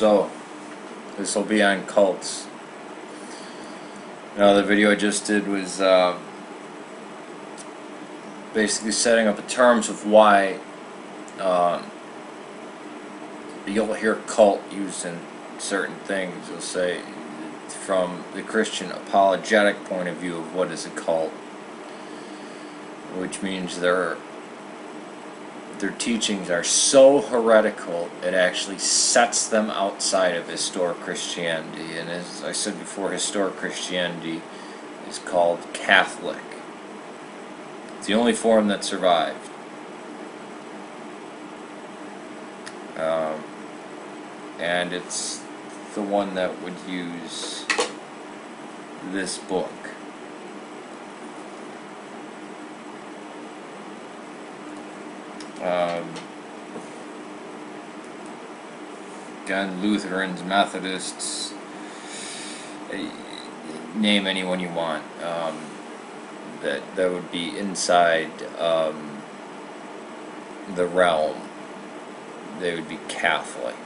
So, this will be on cults. Now, the video I just did was basically setting up the terms of why you'll hear cult used in certain things. You'll say, from the Christian apologetic point of view of what is a cult, which means their teachings are so heretical it actually sets them outside of historic Christianity. And as I said before, historic Christianity is called Catholic. It's the only form that survived. And it's the one that would use this book. Again, Lutherans, Methodists, name anyone you want, that would be inside the realm. They would be Catholic.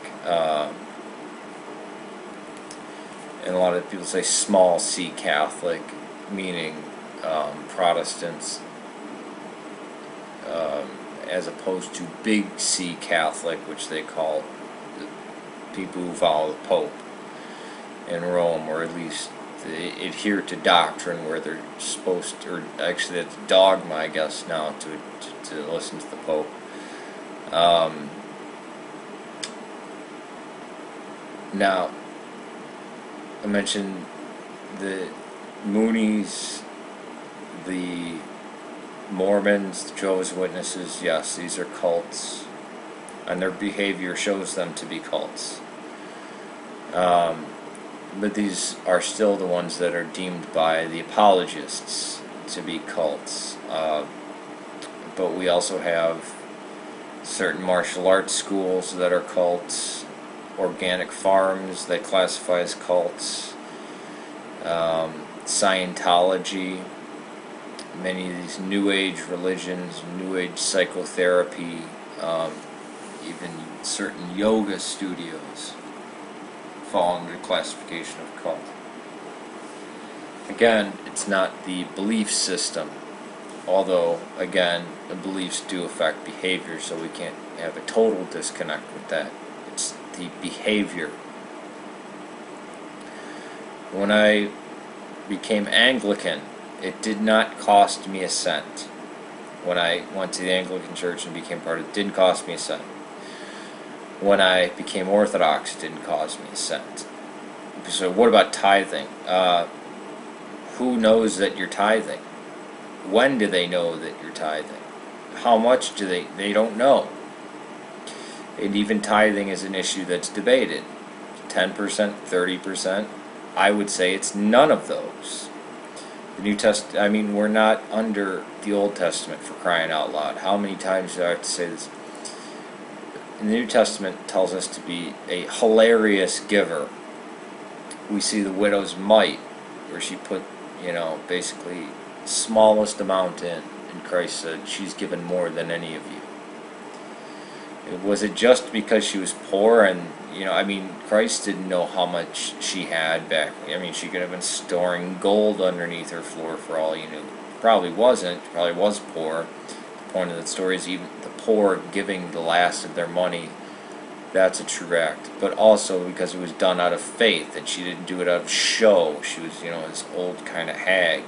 And a lot of people say small c Catholic, meaning Protestants, as opposed to big C Catholic, which they call the people who follow the Pope in Rome, or at least they adhere to doctrine where they're supposed to, or actually it's dogma, I guess, now to listen to the Pope. Now, I mentioned the moonies, the Mormons, the Jehovah's Witnesses. Yes, these are cults, and their behavior shows them to be cults. But these are still the ones that are deemed by the apologists to be cults. But we also have certain martial arts schools that are cults, organic farms they classify as cults, Scientology, many of these New Age religions, New Age psychotherapy, even certain yoga studios fall under the classification of cult. Again, it's not the belief system, although, again, the beliefs do affect behavior, so we can't have a total disconnect with that. It's the behavior. When I became Anglican, it did not cost me a cent. When I went to the Anglican Church and became part of it, it didn't cost me a cent. When I became Orthodox, it didn't cost me a cent. So what about tithing? Who knows that you're tithing? When do they know that you're tithing? How much do they? They don't know. And even tithing is an issue that's debated. 10%, 30%. I would say it's none of those. The New Testament, I mean, we're not under the Old Testament, for crying out loud. How many times do I have to say this? The New Testament tells us to be a hilarious giver. We see the widow's mite, where she put, basically smallest amount in, and Christ said, she's given more than any of you. Was it just because she was poor? And Christ didn't know how much she had back. She could have been storing gold underneath her floor for all you knew. Probably wasn't. Probably was poor. The point of the story is even the poor giving the last of their money. That's a true act. But also because it was done out of faith, and she didn't do it out of show. She was, this old kind of hag,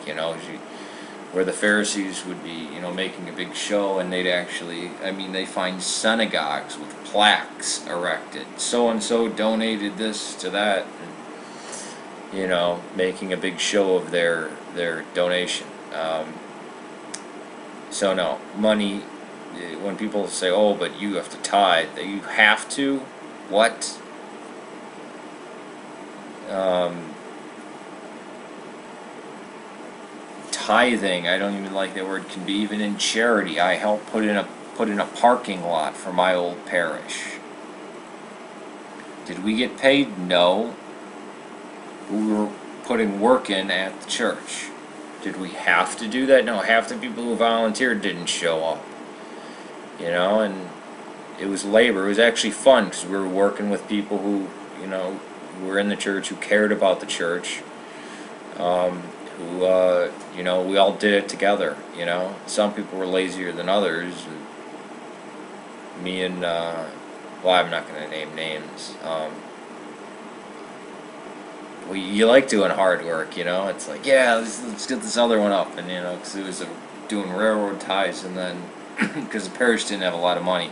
where the Pharisees would be, making a big show, and they'd actually, they find synagogues with plaques erected. So-and-so donated this to that, and, making a big show of their donation. So no, money, when people say, oh, but you have to tithe, you have to? What? Tithing, I don't even like that word, can be even in charity. I helped put in a parking lot for my old parish. Did we get paid? No. We were putting work in at the church. Did we have to do that? No, half the people who volunteered didn't show up. And it was labor. It was actually fun because we were working with people who, who were in the church, who cared about the church, who, we all did it together, Some people were lazier than others. Me and, well, I'm not going to name names. You like doing hard work, It's like, yeah, let's get this other one up, and because it was doing railroad ties, and then because the parish didn't have a lot of money,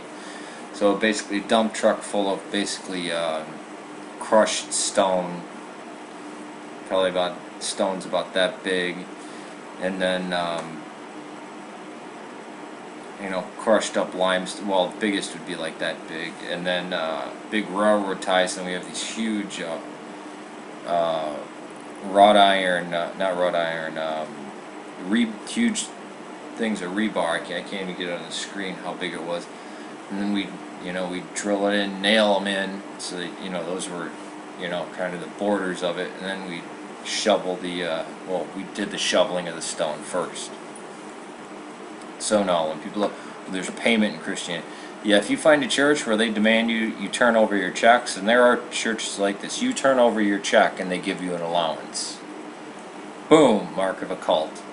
so basically a dump truck full of basically crushed stone, probably stones about that big, and then crushed up limestone. Well, the biggest would be like that big, and then big railroad ties, and we have these huge. Wrought iron, not wrought iron, huge things of rebar. I can't even get it on the screen how big it was. And then we'd drill it in, nail them in, so that, those were, kind of the borders of it. And then we'd shovel we did the shoveling of the stone first. So no, when people look, there's a payment in Christianity. Yeah, if you find a church where they demand you turn over your checks, and there are churches like this, you turn over your check and they give you an allowance. Boom, mark of a cult.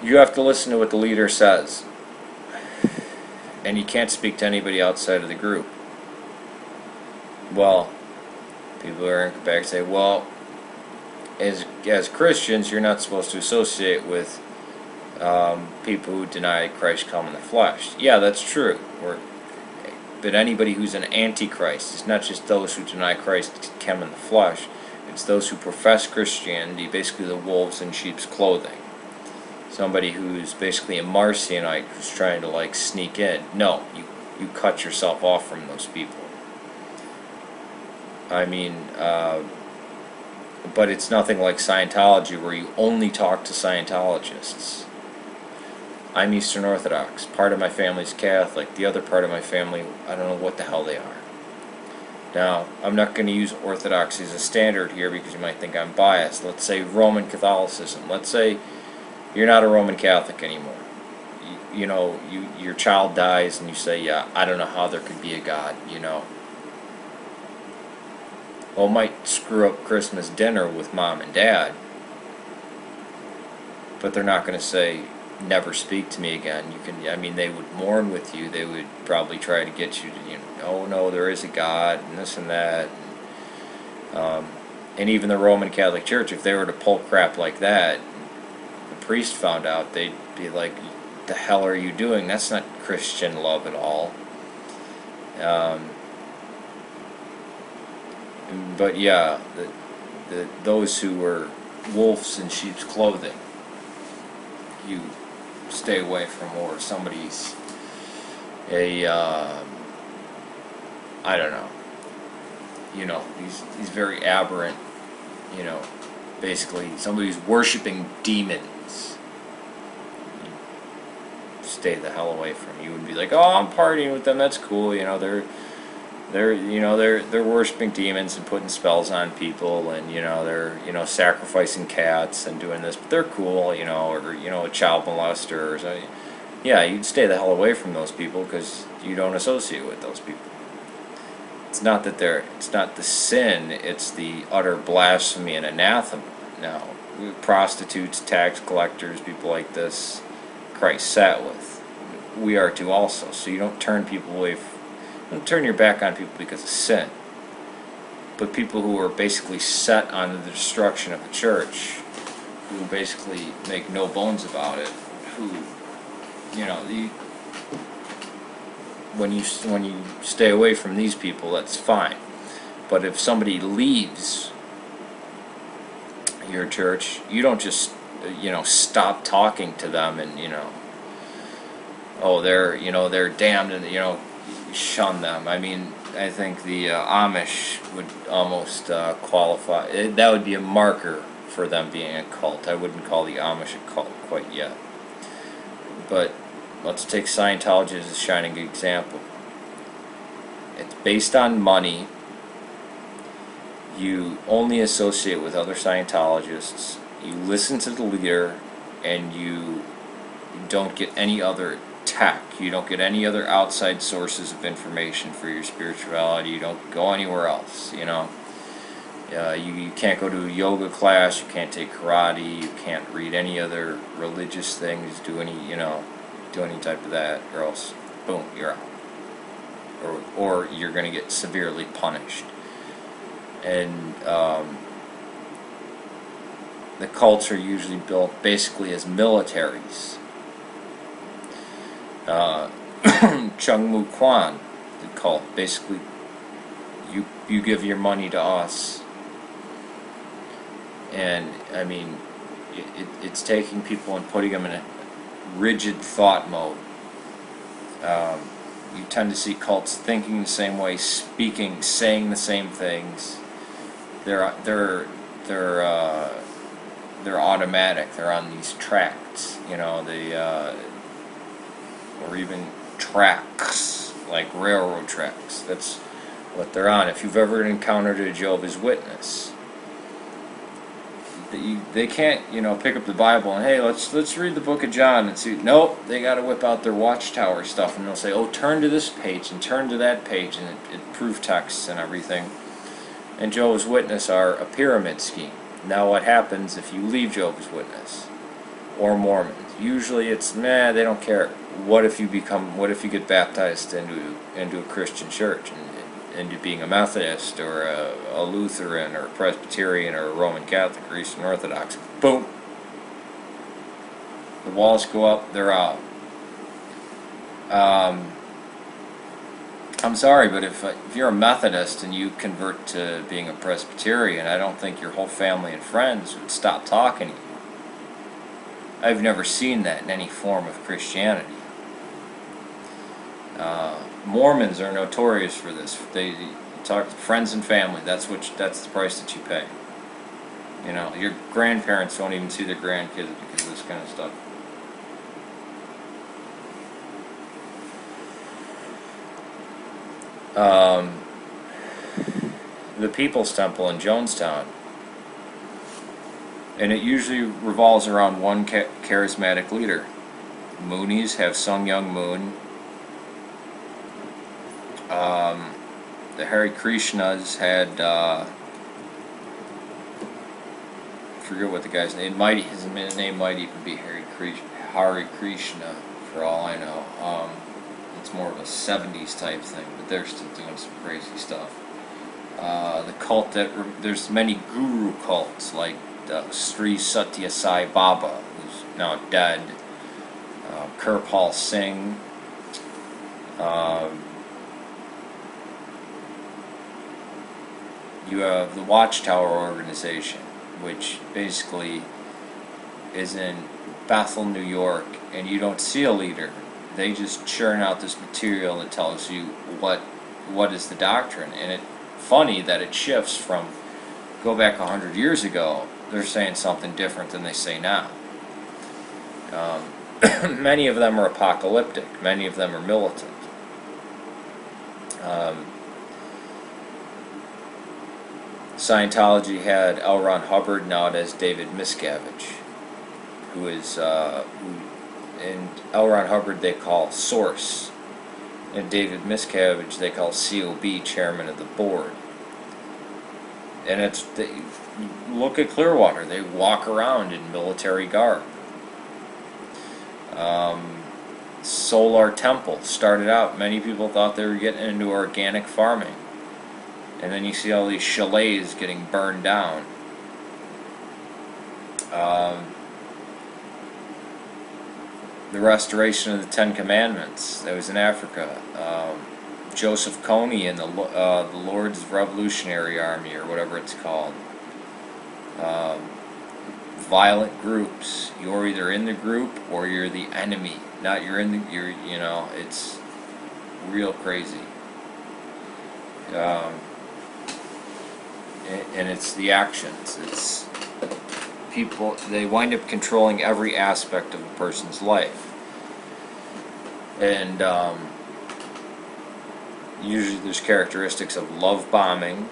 You have to listen to what the leader says, and you can't speak to anybody outside of the group. Well, people are back and say, well, as Christians, you're not supposed to associate with people who deny Christ come in the flesh. Yeah, that's true. But anybody who's an antichrist, it's not just those who deny Christ come in the flesh. It's those who profess Christianity, basically the wolves in sheep's clothing. Somebody who's basically a Marcionite who's trying to sneak in. No, you cut yourself off from those people. I mean, but it's nothing like Scientology, where you only talk to Scientologists. I'm Eastern Orthodox. Part of my family's Catholic. The other part of my family, I don't know what the hell they are. Now, I'm not going to use Orthodoxy as a standard here because you might think I'm biased. Let's say Roman Catholicism. Let's say you're not a Roman Catholic anymore. Your child dies and you say, yeah, I don't know how there could be a God, Well, it might screw up Christmas dinner with mom and dad, but they're not going to say, never speak to me again. They would mourn with you. They would probably try to get you to, oh no, there is a God, and this and that. And even the Roman Catholic Church, if they were to pull crap like that, the priest found out, they'd be like, the hell are you doing? That's not Christian love at all. But yeah, those who were wolves in sheep's clothing, you stay away from, or somebody's I don't know, these very aberrant, basically somebody's worshiping demons. You stay the hell away from. You would be like, oh, I'm partying with them, that's cool, they're worshiping demons and putting spells on people, and they're sacrificing cats and doing this, but they're cool, or a child molester or something. Yeah, you'd stay the hell away from those people because you don't associate with those people. It's not the sin, it's the utter blasphemy and anathema. Now, prostitutes, tax collectors, people like this, Christ sat with. We are to also, so you don't turn people away don't turn your back on people because of sin. But people who are basically set on the destruction of the church, who basically make no bones about it, who, when you stay away from these people, that's fine. But if somebody leaves your church, you don't just, stop talking to them and, oh, they're damned, and, shun them. I think the Amish would almost qualify. That would be a marker for them being a cult. I wouldn't call the Amish a cult quite yet. But let's take Scientology as a shining example. It's based on money. You only associate with other Scientologists. You listen to the leader, and you don't get any other tech. You don't get any other outside sources of information for your spirituality. You don't go anywhere else, you know. You can't go to a yoga class, you can't take karate, you can't read any other religious things, do any type of that, or else, boom, you're out. Or you're going to get severely punished. And the cults are usually built basically as militaries. Chung Quan, the cult, basically, you give your money to us. And, I mean, it's taking people and putting them in a rigid thought mode. You tend to see cults thinking the same way, speaking, saying the same things. They're automatic. They're on these tracks, you know, or even tracks, like railroad tracks. That's what they're on. If you've ever encountered a Jehovah's Witness, they can't, you know, pick up the Bible and, hey, let's read the book of John and see. Nope, they got to whip out their Watchtower stuff, and they'll say, oh, turn to this page and turn to that page, and it proof texts and everything. And Jehovah's Witness are a pyramid scheme. Now, what happens if you leave Jehovah's Witness or Mormons? Usually, it's they don't care. What if you get baptized into a Christian church and into being a Methodist or a Lutheran or a Presbyterian or a Roman Catholic or Eastern Orthodox? Boom. The walls go up, they're out. I'm sorry, but if you're a Methodist and you convert to being a Presbyterian, I don't think your whole family and friends would stop talking to you. I've never seen that in any form of Christianity. Mormons are notorious for this. They talk to friends and family. That's the price that you pay. You know, your grandparents don't even see their grandkids because of this kind of stuff. The People's Temple in Jonestown, and it usually revolves around one charismatic leader. Moonies have Sung Young Moon. The Hare Krishnas had, forget what the guy's name, his name might even be Hare Krishna, for all I know. It's more of a 70s type thing, but they're still doing some crazy stuff. The cult there's many guru cults, like Sri Satya Sai Baba, who's now dead, Kirpal Singh, you have the Watchtower organization, which basically is in Bethel, New York, and you don't see a leader. They just churn out this material that tells you what is the doctrine. And it's funny that it shifts from, go back 100 years ago, they're saying something different than they say now. Many of them are apocalyptic. Many of them are militant. Scientology had L. Ron Hubbard, now it has David Miscavige, who is, and L. Ron Hubbard they call Source, and David Miscavige they call COB, Chairman of the Board. And look at Clearwater, they walk around in military garb. Solar Temple started out, many people thought they were getting into organic farming. And then you see all these chalets getting burned down. The restoration of the Ten Commandments, that was in Africa. Joseph Kony and the Lord's Revolutionary Army, or whatever it's called. Violent groups. You're either in the group or you're the enemy. Not you're in the, you know, it's real crazy. And it's the actions. It's people, they wind up controlling every aspect of a person's life. And usually there's characteristics of love bombing,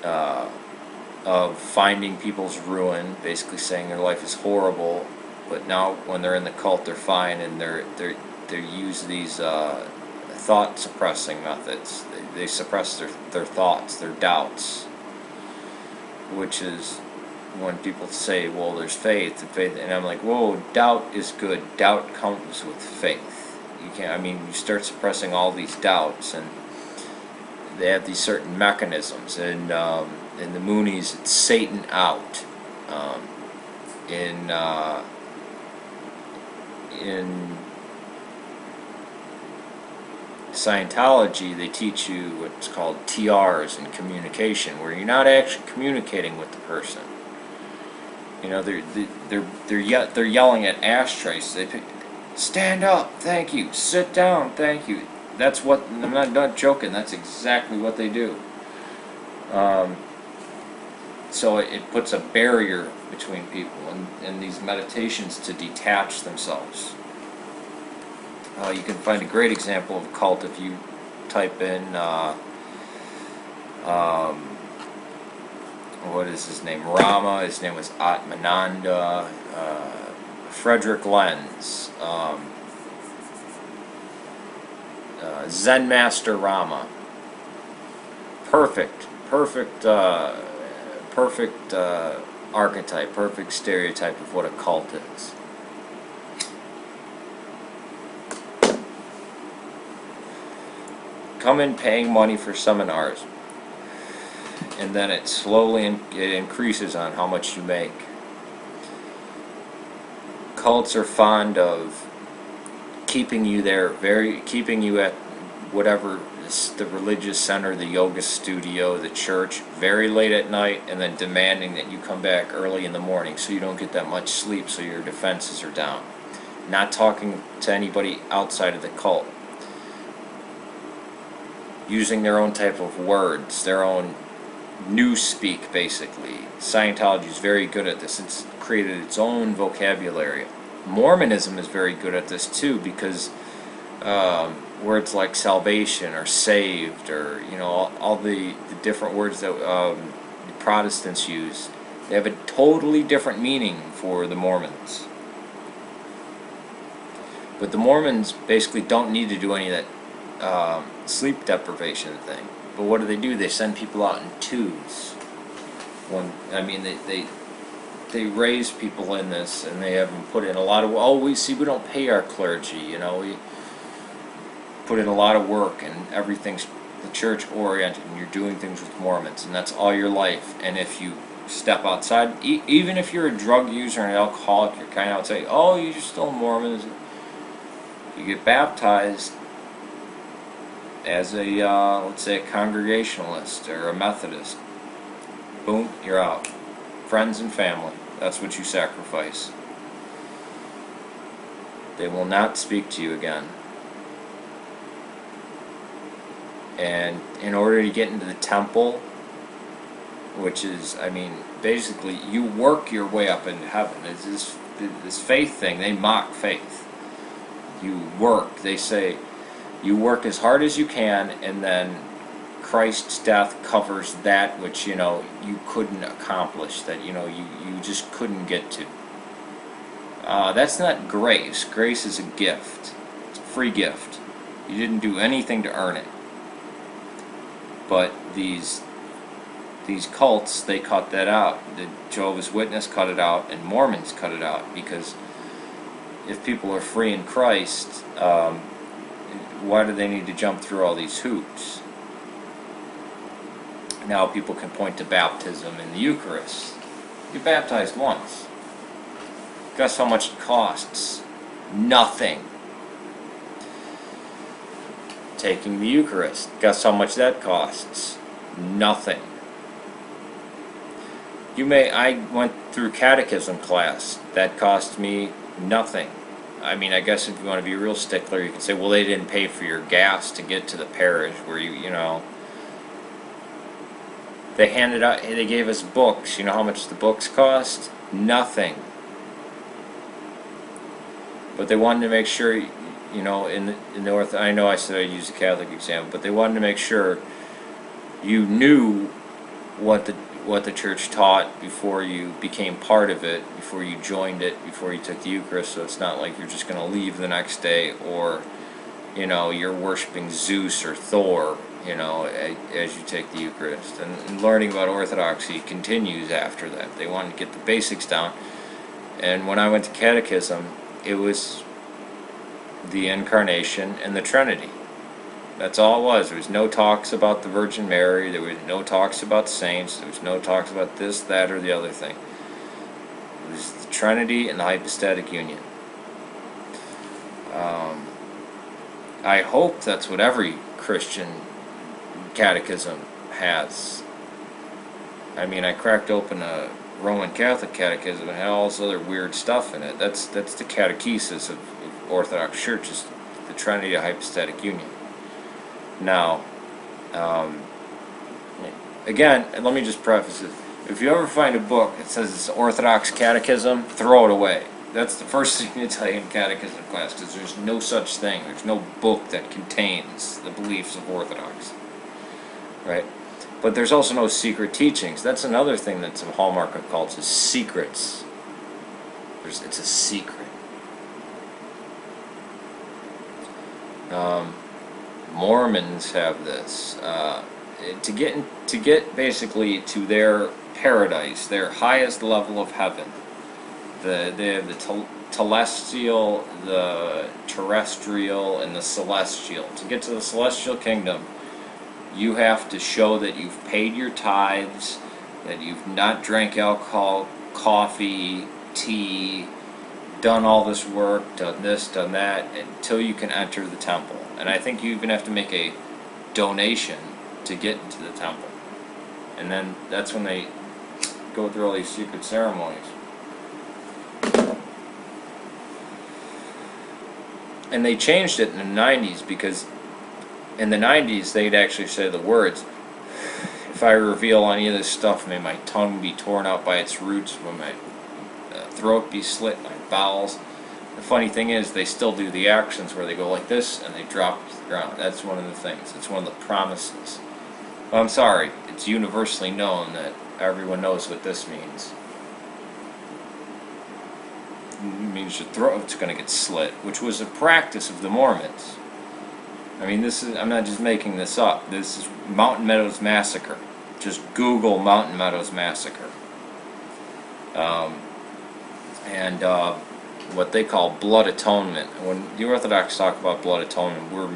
of finding people's ruin, basically saying their life is horrible, But now when they're in the cult, they're fine, and they use these thought suppressing methods. They suppress their thoughts, their doubts, which is when people say, well, there's faith, and I'm like, whoa, doubt is good. Doubt comes with faith. You can't, I mean, you start suppressing all these doubts, and they have these certain mechanisms. And in the moonies, it's Satan out. In Scientology, they teach you what's called TRs in communication, where you're not actually communicating with the person. You know, they're yelling at ashtrays. They pick, stand up, thank you. Sit down, thank you. That's what, I'm not joking. That's exactly what they do. So it puts a barrier between people and these meditations to detach themselves. You can find a great example of a cult if you type in what is his name? Rama. His name was Atmananda. Frederick Lenz. Zen Master Rama. Perfect archetype, perfect stereotype of what a cult is. Come in paying money for seminars, and then it slowly it increases on how much you make. Cults are fond of keeping you there, keeping you at whatever the religious center, the yoga studio, the church, very late at night, and then demanding that you come back early in the morning so you don't get that much sleep, so your defenses are down. Not talking to anybody outside of the cult. Using their own type of words, their own newspeak, basically. Scientology is very good at this. It's created its own vocabulary. Mormonism is very good at this too, because words like salvation or saved, or all the different words that the Protestants use, they have a totally different meaning for the Mormons. But the Mormons basically don't need to do any of that sleep deprivation thing. But what do? They send people out in twos. They raise people in this, and they have them put in a lot of, we don't pay our clergy, we put in a lot of work, and everything's the church oriented, and you're doing things with Mormons, and that's all your life. And if you step outside, even if you're a drug user and an alcoholic, you're kind of say, you're still Mormon. You get baptized as a, let's say, a Congregationalist or a Methodist. Boom, you're out. Friends and family, that's what you sacrifice. They will not speak to you again. And in order to get into the temple, which is, basically, you work your way up into heaven. It's this faith thing. They mock faith. You work. They say, you work as hard as you can, and then Christ's death covers that which, you couldn't accomplish, that, you just couldn't get to. That's not grace. Grace is a gift. It's a free gift. You didn't do anything to earn it. But these cults, they cut that out. The Jehovah's Witness cut it out, and Mormons cut it out, because if people are free in Christ, why do they need to jump through all these hoops? Now people can point to baptism and the Eucharist. You're baptized once. Guess how much it costs? Nothing. Taking the Eucharist. Guess how much that costs? Nothing. I went through catechism class. That cost me nothing. I guess if you want to be a real stickler, you can say, well, they didn't pay for your gas to get to the parish where they handed out, they gave us books. You know how much the books cost? Nothing. But they wanted to make sure, in the Orthodox, I know I said I used a Catholic example, but they wanted to make sure you knew what what the church taught before you became part of it, before you joined it, before you took the Eucharist. So it's not like you're just going to leave the next day, or you're worshiping Zeus or Thor, as you take the Eucharist. And learning about Orthodoxy continues after that. They wanted to get the basics down. And when I went to catechism, it was the Incarnation and the Trinity. That's all it was. There was no talks about the Virgin Mary. There was no talks about saints. There was no talks about this, that, or the other thing. It was the Trinity and the hypostatic union. I hope that's what every Christian catechism has. I mean, I cracked open a Roman Catholic catechism and had all this other weird stuff in it. That's the catechesis of Orthodox Church, is the Trinity of hypostatic union. Now, again, let me just preface it. If you ever find a book that says it's Orthodox Catechism, throw it away. That's the first thing to tell you in catechism class, because there's no such thing. There's no book that contains the beliefs of Orthodox. Right? But there's also no secret teachings. That's another thing that's a hallmark of cults, is secrets. It's a secret. Mormons have this. To get basically to their paradise, their highest level of heaven, they have the telestial, the terrestrial, and the celestial. To get to the celestial kingdom, you have to show that you've paid your tithes, that you've not drank alcohol, coffee, tea, done all this work, done this, done that, until you can enter the temple. And I think you even have to make a donation to get into the temple. And then that's when they go through all these secret ceremonies. And they changed it in the 90s, because in the 90s they'd actually say the words, if I reveal any of this stuff, may my tongue be torn out by its roots, may my throat be slit, my bowels. The funny thing is, they still do the actions where they go like this and they drop to the ground. That's one of the things. It's one of the promises. Well, I'm sorry, it's universally known that everyone knows what this means. It means your throat's going to get slit, which was a practice of the Mormons. I mean, I'm not just making this up. This is Mountain Meadows Massacre. Just Google Mountain Meadows Massacre. And what they call blood atonement. When the Orthodox talk about blood atonement, we're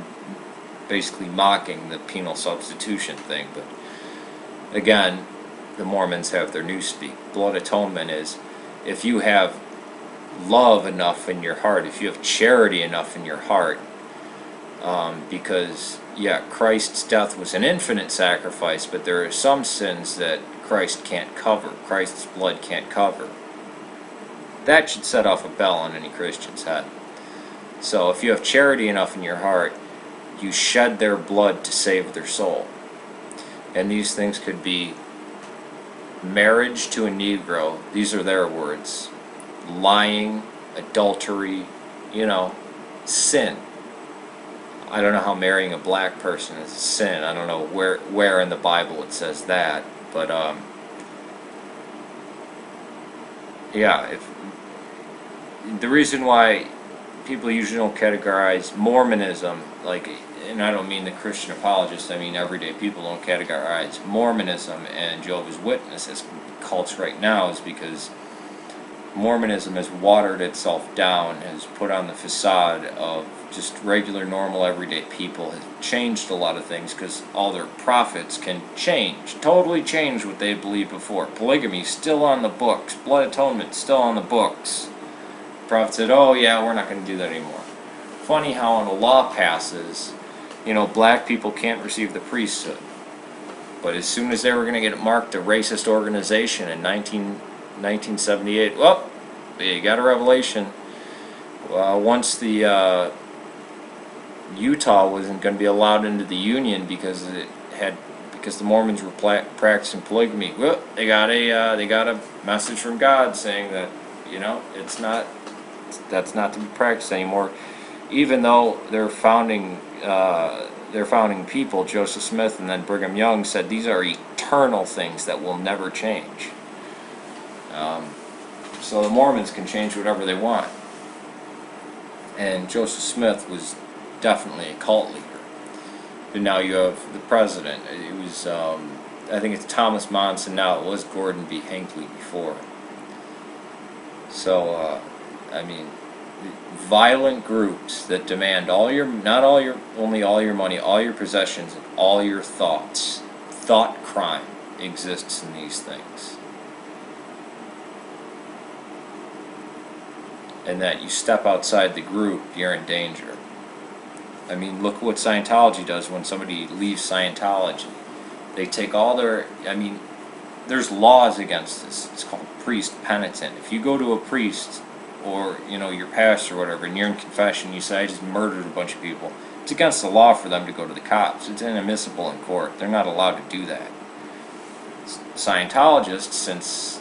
basically mocking the penal substitution thing. But again, the Mormons have their newspeak. Blood atonement is if you have love enough in your heart, if you have charity enough in your heart, because, yeah, Christ's death was an infinite sacrifice, but there are some sins that Christ can't cover, Christ's blood can't cover. That should set off a bell on any Christian's head. So if you have charity enough in your heart, you shed their blood to save their soul. And these things could be marriage to a Negro, these are their words, lying, adultery, sin. I don't know how marrying a black person is a sin. I don't know where in the Bible it says that, but yeah, if the reason why people usually don't categorize Mormonism, and I don't mean the Christian apologists, I mean everyday people don't categorize Mormonism and Jehovah's Witness as cults right now, is because Mormonism has watered itself down, has put on the facade of just regular, normal, everyday people, has changed a lot of things because all their prophets can totally change what they believed before. Polygamy still on the books. Blood atonement still on the books. The prophet said, oh yeah, we're not going to do that anymore. Funny how when a law passes, black people can't receive the priesthood. But as soon as they were going to get marked a racist organization in 1978, well, you got a revelation. Once the Utah wasn't going to be allowed into the Union because the Mormons were practicing polygamy. Well, they got a message from God saying that that's not to be practiced anymore. Even though their founding their founding people, Joseph Smith and then Brigham Young, said these are eternal things that will never change. So the Mormons can change whatever they want. And Joseph Smith was definitely a cult leader. And now you have the president. It was, I think it's Thomas Monson now. It was Gordon B. Hinckley before. So, I mean, violent groups that demand only all your money, all your possessions, and all your thoughts. Thought crime exists in these things. And that you step outside the group, you're in danger. I mean, look what Scientology does when somebody leaves Scientology. They take all their, I mean, there's laws against this. It's called priest penitent. If you go to a priest or, your pastor or whatever, and you're in confession, you say, I just murdered a bunch of people, it's against the law for them to go to the cops. It's inadmissible in court. They're not allowed to do that. Scientologists, since,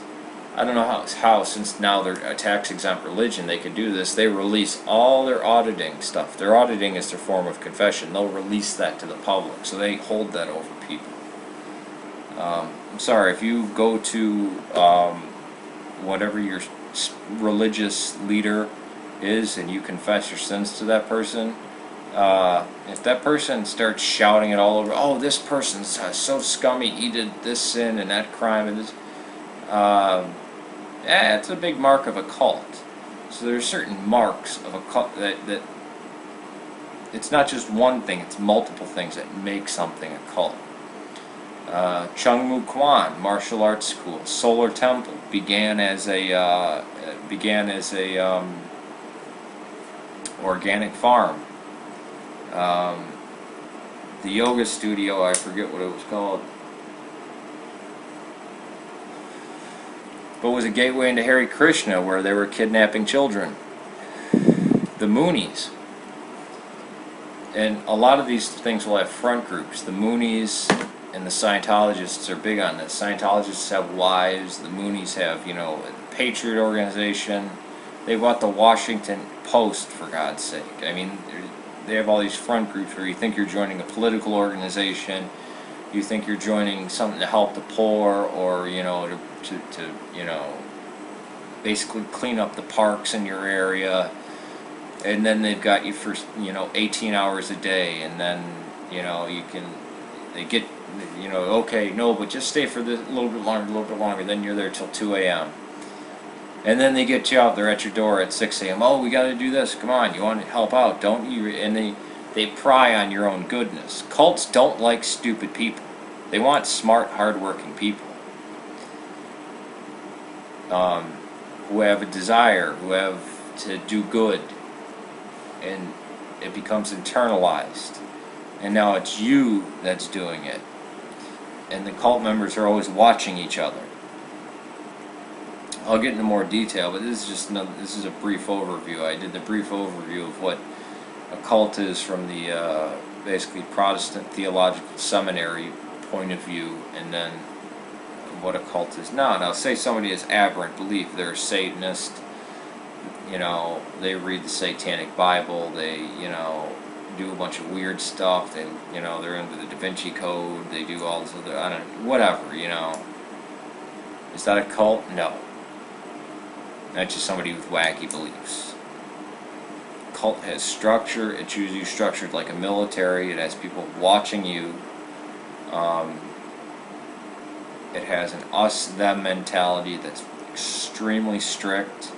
I don't know how since now they're a tax-exempt religion, they could do this. They release all their auditing stuff. Their auditing is their form of confession. They'll release that to the public, so they hold that over people. I'm sorry, if you go to whatever your religious leader is and you confess your sins to that person, if that person starts shouting it all over, oh, this person's so scummy, he did this sin and that crime and this, it's a big mark of a cult. So there's certain marks of a cult that it's not just one thing, it's multiple things that make something a cult. Chung Quan martial arts school, Solar Temple began as a organic farm. The yoga studio, I forget what it was called, but was a gateway into Hare Krishna, where they were kidnapping children. The moonies. And a lot of these things will have front groups. The moonies and the Scientologists are big on this. Scientologists have wives. The moonies have, a Patriot organization. They bought the Washington Post, for God's sake. I mean, they have all these front groups where you think you're joining a political organization, you think you're joining something to help the poor, or to basically clean up the parks in your area, and then they've got you for 18 hours a day, and then they get okay, no, but just stay for a little bit longer, then you're there till 2 a.m. And then they get you out there at your door at 6 a.m. Oh, we got to do this. Come on, you want to help out, don't you? And they pry on your own goodness. Cults don't like stupid people. They want smart, hardworking people who have a desire, who have to do good, and it becomes internalized. And now it's you that's doing it. And the cult members are always watching each other. I'll get into more detail, but this is a brief overview. I did the brief overview of what a cult is from the basically Protestant theological seminary point of view, and then what a cult is now. Now, say somebody has aberrant belief, they're a Satanist, they read the Satanic Bible, they, do a bunch of weird stuff, they, they're into the Da Vinci Code, they do all this other, whatever, Is that a cult? No. That's just somebody with wacky beliefs. Cult has structure. It's usually structured like a military. It has people watching you. It has an us-them mentality that's extremely strict.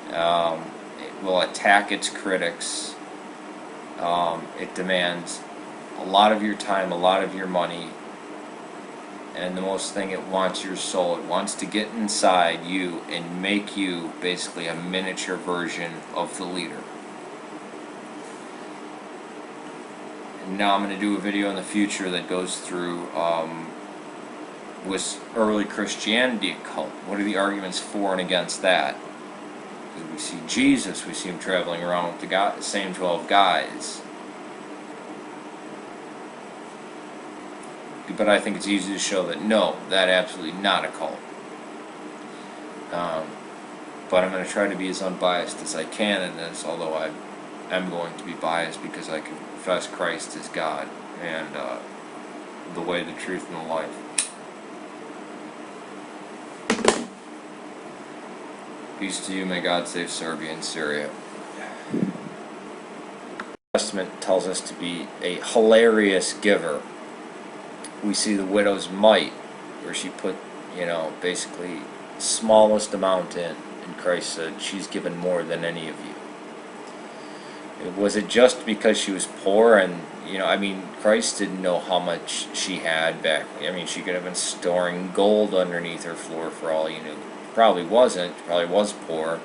It will attack its critics. It demands a lot of your time, a lot of your money. And the most thing, it wants your soul. It wants to get inside you and make you basically a miniature version of the leader. And now I'm going to do a video in the future that goes through with early Christianity a cult. What are the arguments for and against that? Because we see Jesus, we see him traveling around with the same 12 guys. But I think it's easy to show that no, that absolutely not a cult. But I'm going to try to be as unbiased as I can in this, although I am going to be biased because I can confess Christ as God and the way, the truth, and the life. Peace to you. May God save Serbia and Syria. The Testament tells us to be a hilarious giver. We see the widow's mite, where she put, basically smallest amount in, and Christ said, she's given more than any of you. Was it just because she was poor? And Christ didn't know how much she had back. She could have been storing gold underneath her floor for all you knew. Probably wasn't. Probably was poor.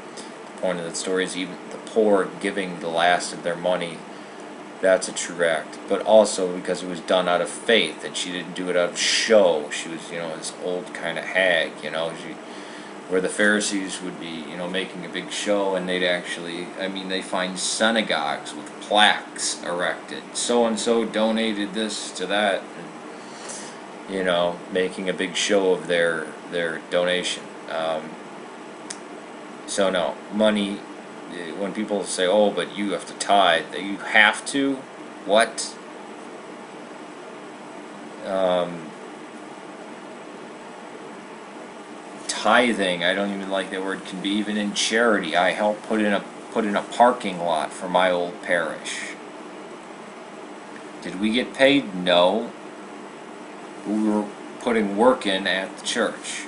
The point of the story is even the poor giving the last of their money. That's a true act, but also because it was done out of faith, and she didn't do it out of show. She was, this old kind of hag, where the Pharisees would be, making a big show, and they'd actually, they find synagogues with plaques erected. So-and-so donated this to that, and, making a big show of their donation. So no, money. When people say, "Oh, but you have to tithe," you have to? What? Tithing, I don't even like that word. Can be even in charity. I helped put in a parking lot for my old parish. Did we get paid? No. We were putting work in at the church.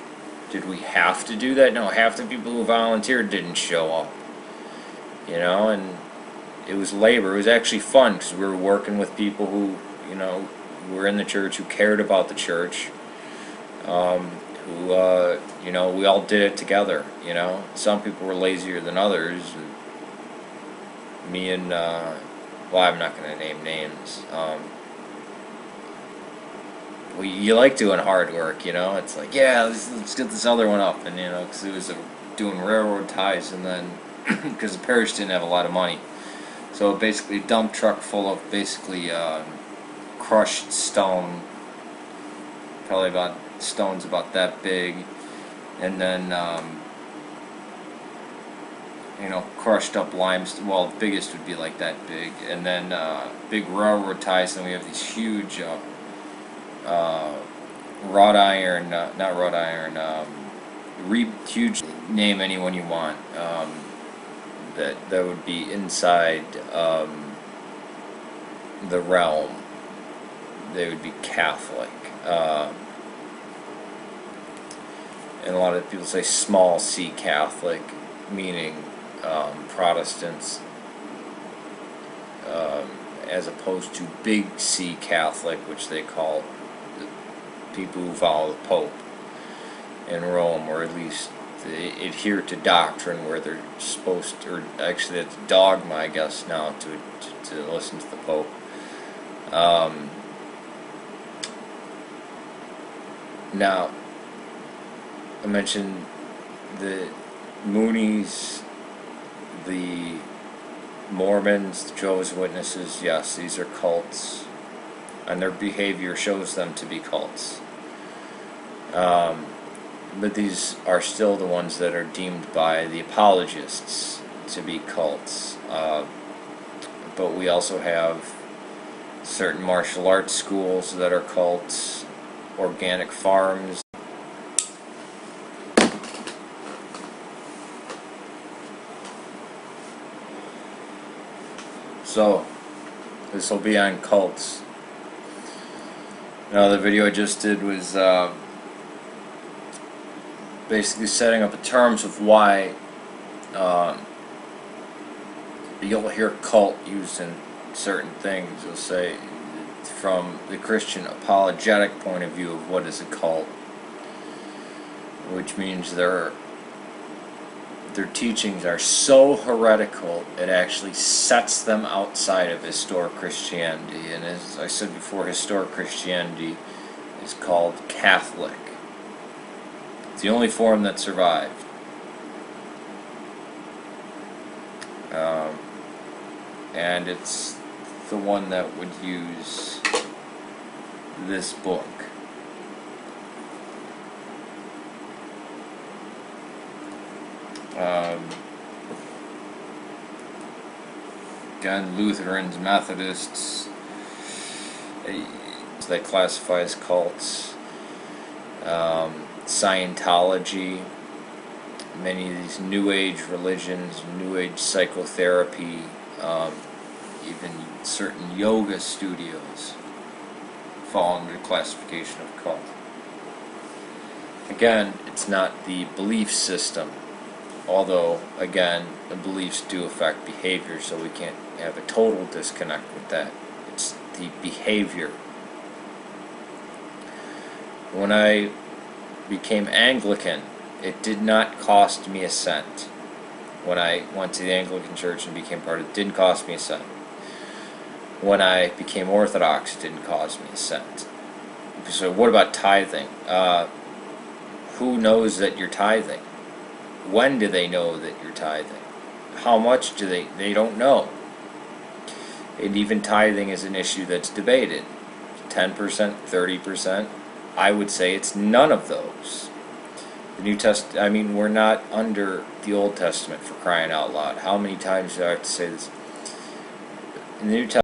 Did we have to do that? No. Half the people who volunteered didn't show up. And it was labor. It was actually fun because we were working with people who, were in the church, who cared about the church, we all did it together, Some people were lazier than others. Me and, I'm not going to name names. You like doing hard work, It's like, yeah, let's get this other one up. And, because it was doing railroad ties, and then because the parish didn't have a lot of money, so basically a dump truck full of basically crushed stone, probably about stones about that big, and then crushed up limestone. Well, the biggest would be like that big, and then big railroad ties. And we have these huge wrought iron, not wrought iron, huge. Name anyone you want. That would be inside the realm. They would be Catholic, and a lot of people say small c Catholic, meaning Protestants, as opposed to big C Catholic, which they call the people who follow the Pope in Rome, or at least they adhere to doctrine where they're supposed to, or actually it's dogma, I guess, now to listen to the Pope. Now, I mentioned the moonies, the Mormons, the Jehovah's Witnesses. Yes, these are cults, and their behavior shows them to be cults. But these are still the ones that are deemed by the apologists to be cults. But we also have certain martial arts schools that are cults, organic farms. So, this will be on cults. Now, the video I just did was basically setting up the terms of why you'll hear cult used in certain things. You'll say, from the Christian apologetic point of view, of what is a cult, which means their teachings are so heretical it actually sets them outside of historic Christianity. And as I said before, historic Christianity is called Catholic. It's the only form that survived. And it's the one that would use this book. Again, Lutherans, Methodists, that classify as cults, Scientology, many of these New Age religions, New Age psychotherapy, even certain yoga studios fall under the classification of cult. Again, it's not the belief system, although, again, the beliefs do affect behavior, so we can't have a total disconnect with that. It's the behavior. When I became Anglican, it did not cost me a cent. When I went to the Anglican Church and became part of it, didn't cost me a cent. When I became Orthodox, it didn't cost me a cent. So what about tithing? Who knows that you're tithing? When do they know that you're tithing? How much do they? They don't know. And even tithing is an issue that's debated. 10%, 30%. I would say it's none of those. The New Testament, I mean, we're not under the Old Testament, for crying out loud. How many times do I have to say this? In the New Testament,